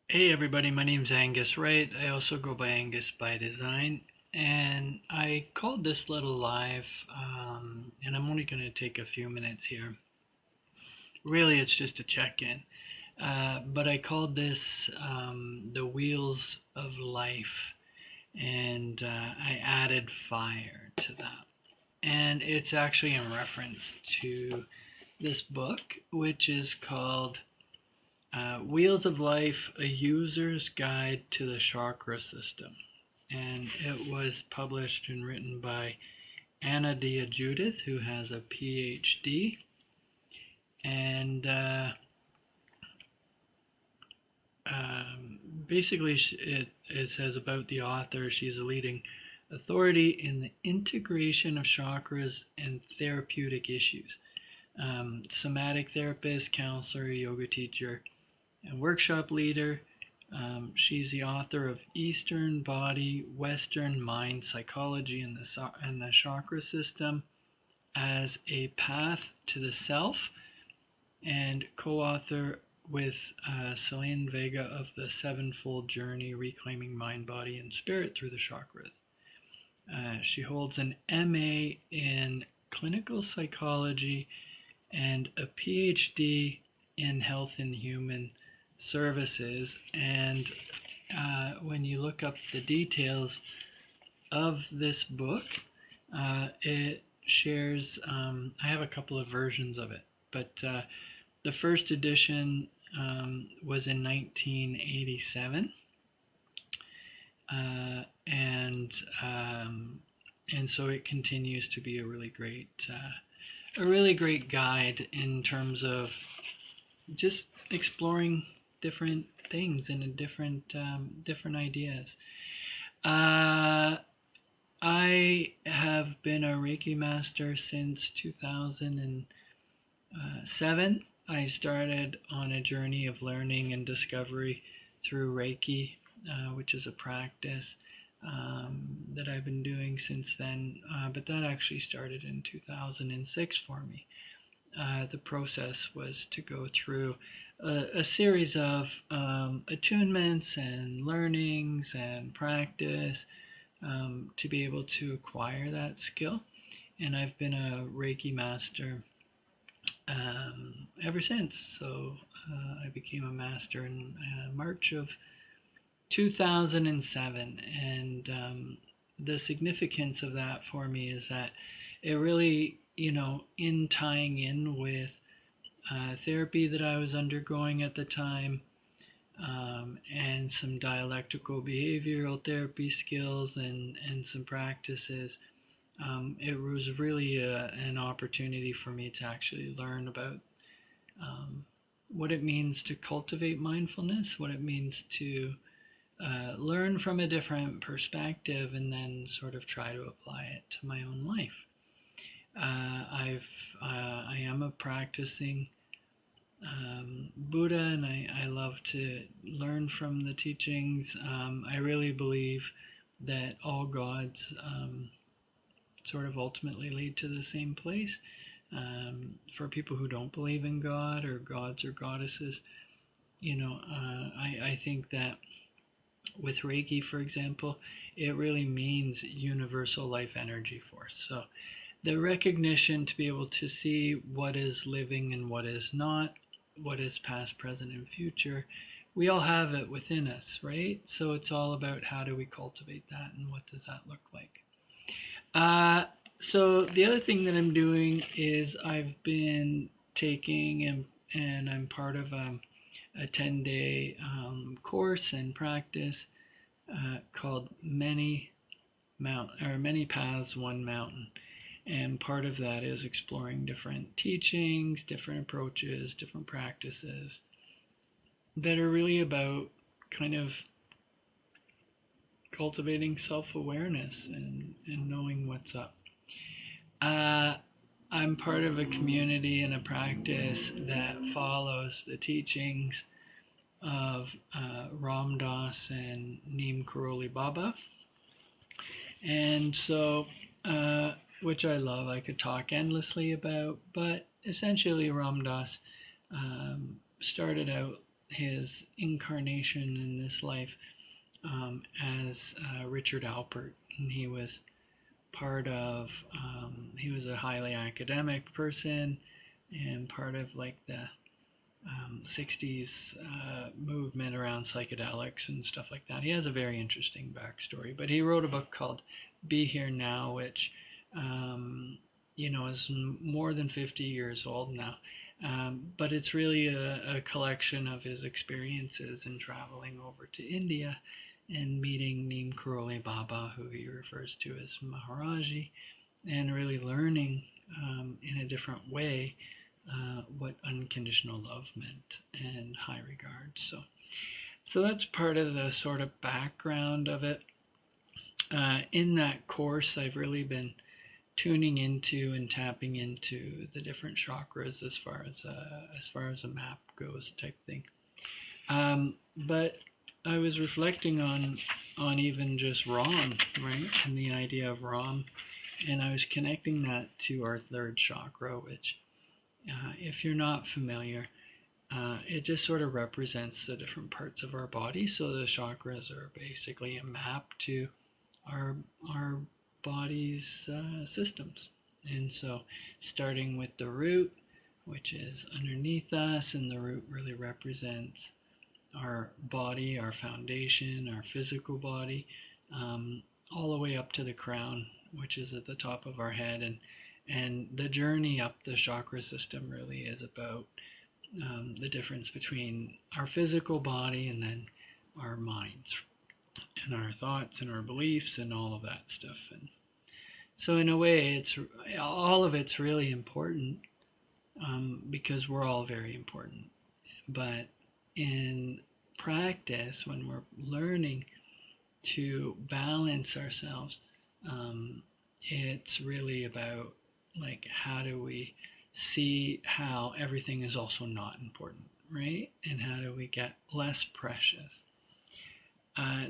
Hey everybody, my name's Angus Wright. I also go by Angus by Design, and I called this little live, and I'm only going to take a few minutes here. Really, it's just a check-in, but I called this the Wheels of Life, and I added fire to that, and it's actually in reference to this book, which is called Wheels of Life, A User's Guide to the Chakra System. And it was published and written by Anodea Judith, who has a PhD. And basically, it says about the author, she's a leading authority in the integration of chakras and therapeutic issues. Somatic therapist, counselor, yoga teacher, and workshop leader. She's the author of Eastern Body, Western Mind Psychology and the Chakra System as a Path to the Self, and co-author with Celine Vega of the Sevenfold Journey, Reclaiming Mind, Body, and Spirit Through the Chakras. She holds an MA in Clinical Psychology and a PhD in Health and Human Services. And when you look up the details of this book, it shares, I have a couple of versions of it, but the first edition was in 1987. And so it continues to be a really great guide in terms of just exploring different things and different ideas. I have been a Reiki Master since 2007. I started on a journey of learning and discovery through Reiki, which is a practice that I've been doing since then, but that actually started in 2006 for me. The process was to go through a series of attunements and learnings and practice to be able to acquire that skill. And I've been a Reiki Master ever since. So I became a master in March of 2007. And the significance of that for me is that it really, in tying in with therapy that I was undergoing at the time, and some dialectical behavioral therapy skills and some practices, it was really an opportunity for me to actually learn about what it means to cultivate mindfulness, what it means to learn from a different perspective, and then sort of try to apply it to my own life. I am a practicing Buddha, and I love to learn from the teachings. I really believe that all gods sort of ultimately lead to the same place. For people who don't believe in God or gods or goddesses, I think that with Reiki, for example, it really means universal life energy force. So the recognition to be able to see what is living and what is not, what is past, present, and future, we all have it within us, right? So it's all about how do we cultivate that and what does that look like. So the other thing that I'm doing is I've been taking and I'm part of a 10-day course and practice called Many Paths, One Mountain. And part of that is exploring different teachings, different approaches, different practices that are really about kind of cultivating self-awareness and knowing what's up. I'm part of a community and a practice that follows the teachings of Ram Dass and Neem Karoli Baba. And so, which I love, I could talk endlessly about, but essentially Ram Dass started out his incarnation in this life as Richard Alpert, and he was he was a highly academic person and part of like the 60s movement around psychedelics and stuff like that. He has a very interesting backstory, but he wrote a book called Be Here Now, which is more than 50 years old now. But it's really a collection of his experiences in traveling over to India and meeting Neem Karoli Baba, who he refers to as Maharaji, and really learning in a different way what unconditional love meant and high regard. So that's part of the sort of background of it. In that course, I've really been tuning into and tapping into the different chakras as far as a map goes, type thing. But I was reflecting on even just Ram, right, and the idea of Ram, and I was connecting that to our third chakra, which, if you're not familiar, it just sort of represents the different parts of our body. So the chakras are basically a map to our body's systems. And so starting with the root, which is underneath us, and the root really represents our body, our foundation, our physical body, all the way up to the crown, which is at the top of our head. And the journey up the chakra system really is about the difference between our physical body and then our minds and our thoughts and our beliefs and all of that stuff. And so in a way, all of it's really important because we're all very important. But in practice, when we're learning to balance ourselves, it's really about like how do we see how everything is also not important, right? And how do we get less precious?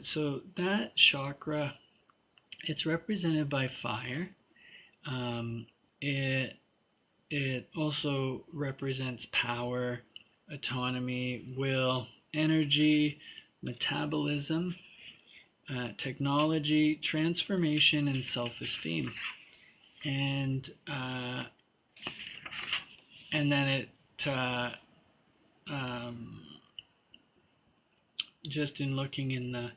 So that chakra, it's represented by fire. It also represents power, autonomy, will, energy, metabolism, technology, transformation, and self-esteem. And then it just in looking in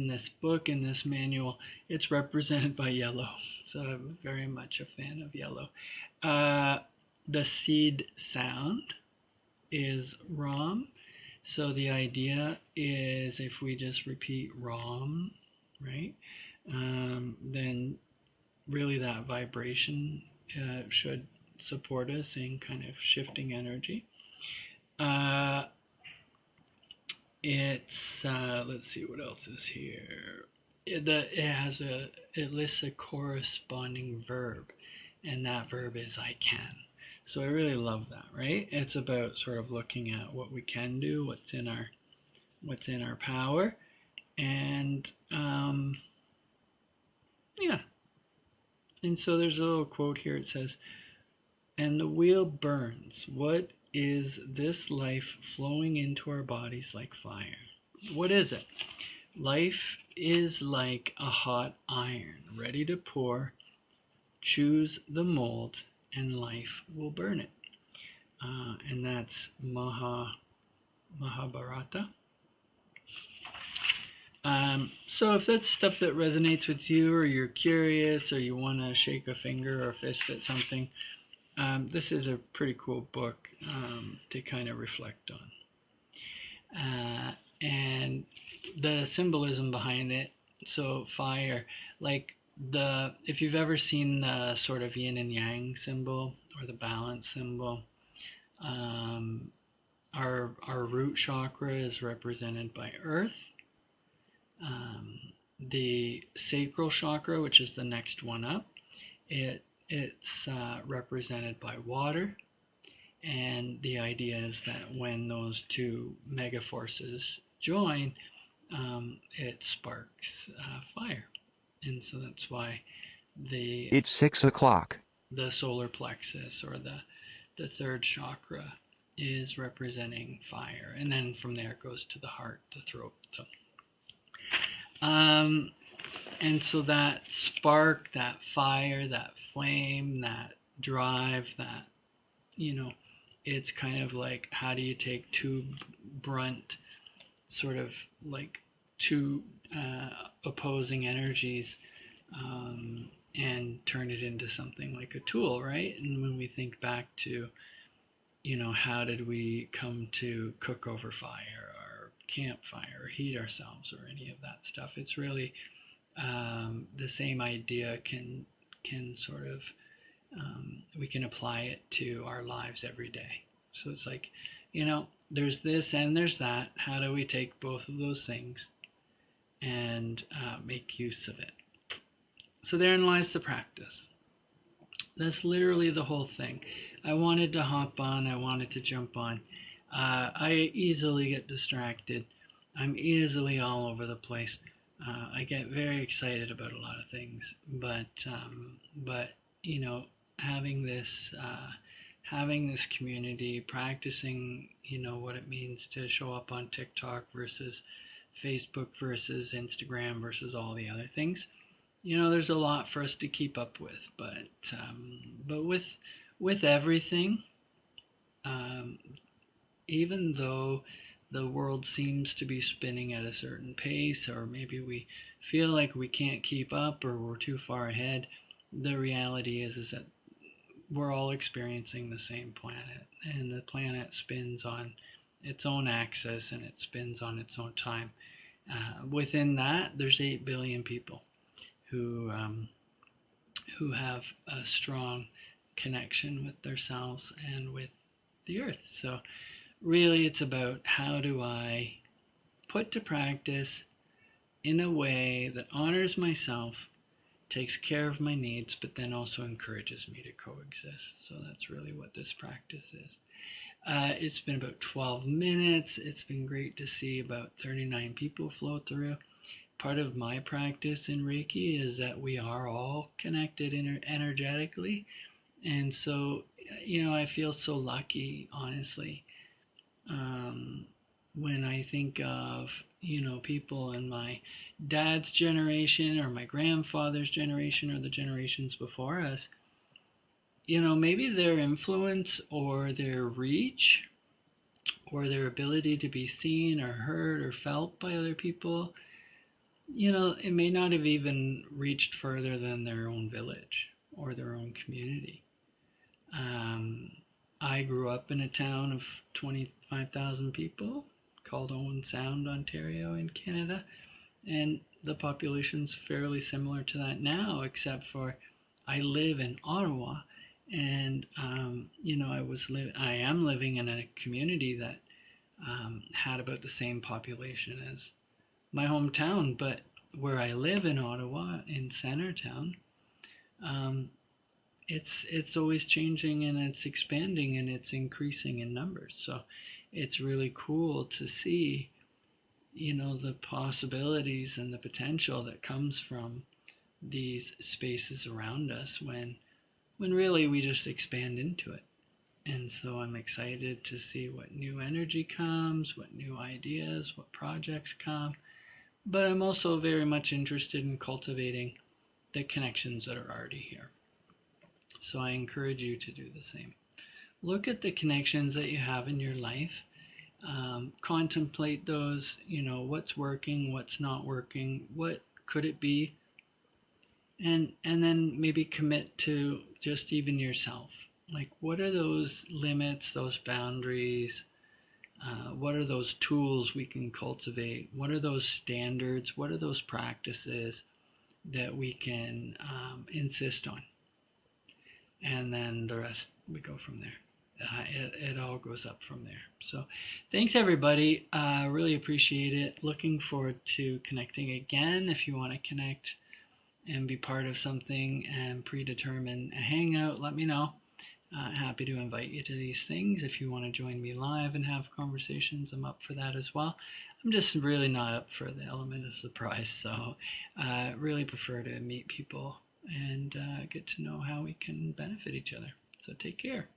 this book, in this manual, it's represented by yellow. So I'm very much a fan of yellow. The seed sound is Ram. So the idea is if we just repeat Ram, right, then really that vibration should support us in kind of shifting energy. Let's see what else is here. It lists a corresponding verb, and that verb is I can. So I really love that, right? It's about sort of looking at what we can do, what's in our power, and yeah. And so there's a little quote here. It says, "And the wheel burns. What is this life flowing into our bodies like fire?" What is it? Life is like a hot iron, ready to pour. Choose the mold, and life will burn it. And that's Mahabharata. So if that's stuff that resonates with you, or you're curious, or you want to shake a finger or fist at something, this is a pretty cool book to kind of reflect on. And the symbolism behind it, so fire, like if you've ever seen the sort of yin and yang symbol or the balance symbol, our root chakra is represented by earth. The sacral chakra, which is the next one up, it's represented by water. And the idea is that when those two mega forces join, it sparks fire. And so that's why it's 6 o'clock. The solar plexus or the third chakra is representing fire, and then from there it goes to the heart, the throat. And so that spark, that fire, that flame, that drive, that, it's kind of like, how do you take two brunt, sort of like two opposing energies, and turn it into something like a tool, right? And when we think back to, how did we come to cook over fire or campfire or heat ourselves or any of that stuff? It's really the same idea can sort of, we can apply it to our lives every day. So it's like, there's this and there's that. How do we take both of those things and make use of it? So therein lies the practice. That's literally the whole thing. I wanted to hop on. I wanted to jump on. I easily get distracted. I'm easily all over the place. I get very excited about a lot of things, but having this community, practicing, what it means to show up on TikTok versus Facebook versus Instagram versus all the other things. There's a lot for us to keep up with, but with everything, even though the world seems to be spinning at a certain pace, or maybe we feel like we can't keep up or we're too far ahead, the reality is that we're all experiencing the same planet, and the planet spins on its own axis and it spins on its own time. Within that, there's 8 billion people who have a strong connection with themselves and with the earth. So really it's about, how do I put to practice in a way that honors myself, takes care of my needs, but then also encourages me to coexist. So that's really what this practice is. It's been about 12 minutes. It's been great to see about 39 people flow through. Part of my practice in Reiki is that we are all connected energetically. And so, I feel so lucky, honestly, when I think of, people in my dad's generation or my grandfather's generation or the generations before us. Maybe their influence or their reach or their ability to be seen or heard or felt by other people, it may not have even reached further than their own village or their own community. I grew up in a town of 25,000 people called Owen Sound, Ontario in Canada, and the population's fairly similar to that now, except for I live in Ottawa, and I am living in a community that had about the same population as my hometown, but where I live in Ottawa, in Centertown, it's always changing and it's expanding and it's increasing in numbers. So it's really cool to see, the possibilities and the potential that comes from these spaces around us when really we just expand into it. And so I'm excited to see what new energy comes, what new ideas, what projects come. But I'm also very much interested in cultivating the connections that are already here. So I encourage you to do the same. Look at the connections that you have in your life. Contemplate those, what's working, what's not working, what could it be, and then maybe commit to just even yourself. Like, what are those limits, those boundaries? What are those tools we can cultivate? What are those standards? What are those practices that we can insist on? And then the rest, we go from there. It all goes up from there. So thanks, everybody. Really appreciate it. Looking forward to connecting again. If you want to connect and be part of something and predetermine a hangout, let me know. Happy to invite you to these things. If you want to join me live and have conversations, I'm up for that as well. I'm just really not up for the element of surprise. So really prefer to meet people and get to know how we can benefit each other. So take care.